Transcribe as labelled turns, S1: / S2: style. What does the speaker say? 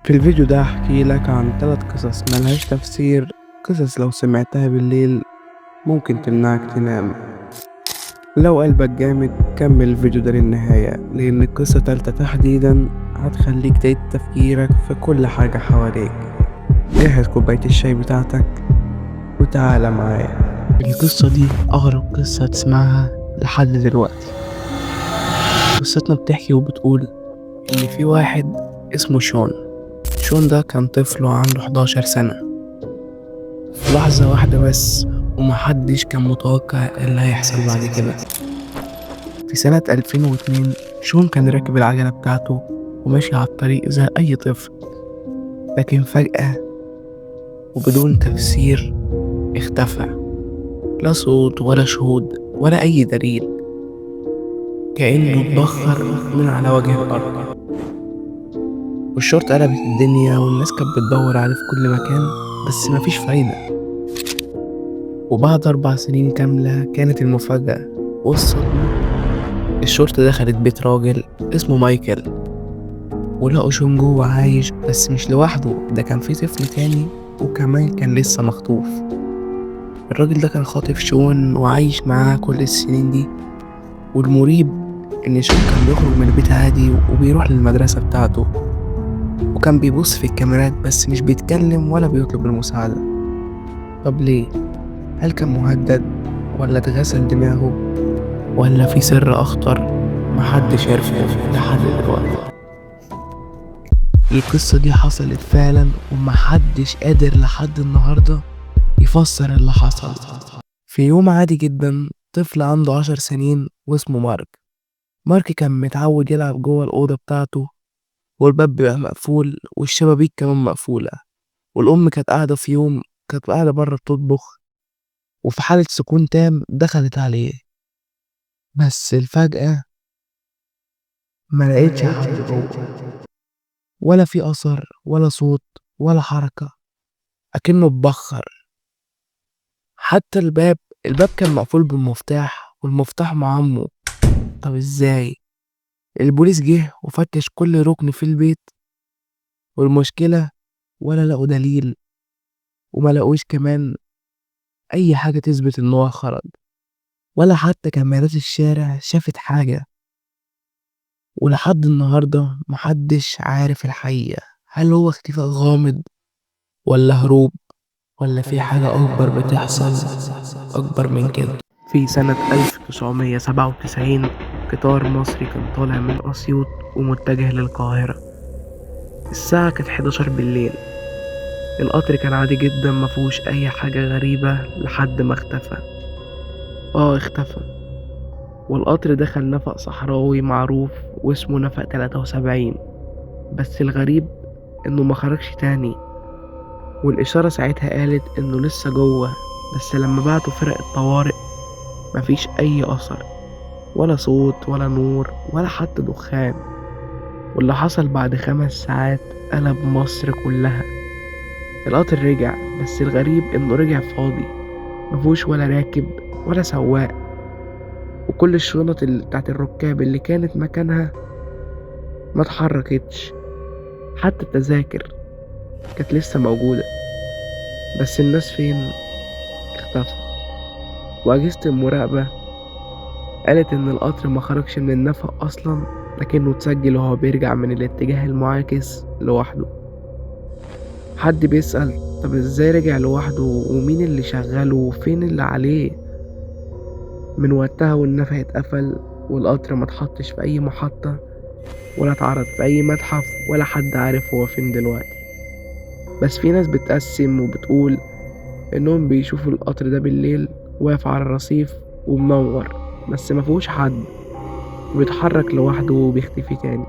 S1: في الفيديو ده هحكي لك عن 3 قصص ملهاش تفسير. قصص لو سمعتها بالليل ممكن تمنعك تنام. لو قلبك جامد كمل الفيديو ده للنهاية، لأن القصة تالتة تحديدا هتخليك تعيد تفكيرك في كل حاجة حواليك. جهز كوباية الشاي بتاعتك وتعالى معايا. القصة دي أغرب قصة تسمعها لحد دلوقتي. قصتنا بتحكي وبتقول إن في واحد اسمه شون ده كان طفل وعنده 11 سنة. في لحظة واحدة بس ومحدش كان متوقع إيه اللي هيحصل بعد كده. في سنة 2002 شون كان راكب العجلة بتاعته وماشي على الطريق زي أي طفل، لكن فجأة وبدون تفسير اختفى. لا صوت ولا شهود ولا أي دليل، كأنه اتبخر من على وجه الأرض. والشرطة قلبت الدنيا والناس كانت بتدور عليه في كل مكان، بس مفيش فايدة. وبعد 4 سنين كاملة كانت المفاجأة والصدمة. الشرطة دخلت بيت راجل اسمه مايكل ولقوا شون جوه عايش، بس مش لوحده، ده كان في طفل تاني وكمان كان لسه مخطوف. الراجل ده كان خاطف شون وعايش معاه كل السنين دي. والمريب ان شون كان بيخرج من البيت عادي وبيروح للمدرسة بتاعته، وكان بيبص في الكاميرات بس مش بيتكلم ولا بيطلب المساعدة. طب ليه؟ هل كان مهدد ولا اتغسل دماغه ولا في سر أخطر محدش عرفه لحد دلوقتي؟ القصة دي حصلت فعلا ومحدش قادر لحد النهاردة يفسر اللي حصل. في يوم عادي جدا طفل عنده 10 سنين واسمه مارك كان متعود يلعب جوه الأوضة بتاعته، والباب بيبقى مقفول والشبابيك كمان مقفولة. والأم كانت قاعدة بره بتطبخ، وفي حالة سكون تام دخلت عليه، بس الفجأة ما لقيتش حد جوه، ولا في أثر ولا صوت ولا حركة، أكنه اتبخر. حتى الباب كان مقفول بالمفتاح والمفتاح مع عمه. طب ازاي؟ البوليس جه وفتش كل ركن في البيت، والمشكلة ولا لقوا دليل وما لقوش كمان أي حاجة تثبت إن هو خرج، ولا حتى كاميرات الشارع شافت حاجة. ولحد النهاردة محدش عارف الحقيقة، هل هو اختفاء غامض ولا هروب ولا في حاجة أكبر بتحصل أكبر من كده. في سنة 1997 قطار مصري كان طالع من أسيوط ومتجه للقاهرة. الساعة كانت 11 بالليل. القطر كان عادي جدا مفهوش أي حاجة غريبة لحد ما اختفى. والقطر دخل نفق صحراوي معروف واسمه نفق 73، بس الغريب إنه مخرجش تاني. والإشارة ساعتها قالت إنه لسه جوه، بس لما بعتوا فرق الطوارئ مفيش أي أثر، ولا صوت ولا نور ولا حتى دخان. واللي حصل بعد 5 ساعات قلب مصر كلها. القطر رجع، بس الغريب إنه رجع فاضي، مفهوش ولا راكب ولا سواق. وكل الشنط بتاعت الركاب اللي كانت مكانها ما اتحركتش. حتى التذاكر كانت لسه موجودة، بس الناس فين؟ اختفوا. وأجهزة المراقبة قالت إن القطر ما خرجش من النفق أصلا، لكنه اتسجل وهو بيرجع من الاتجاه المعاكس لوحده. حد بيسأل طب ازاي رجع لوحده ومين اللي شغله وفين اللي عليه؟ من وقتها والنفق اتقفل، والقطر ما اتحطش في أي محطة ولا اتعرض في أي متحف، ولا حد عارف هو فين دلوقتي. بس في ناس بتقسم وبتقول إنهم بيشوفوا القطر ده بالليل واقف على الرصيف ومنور، بس مفيهوش حد، وبيتحرك لوحده وبيختفي تاني.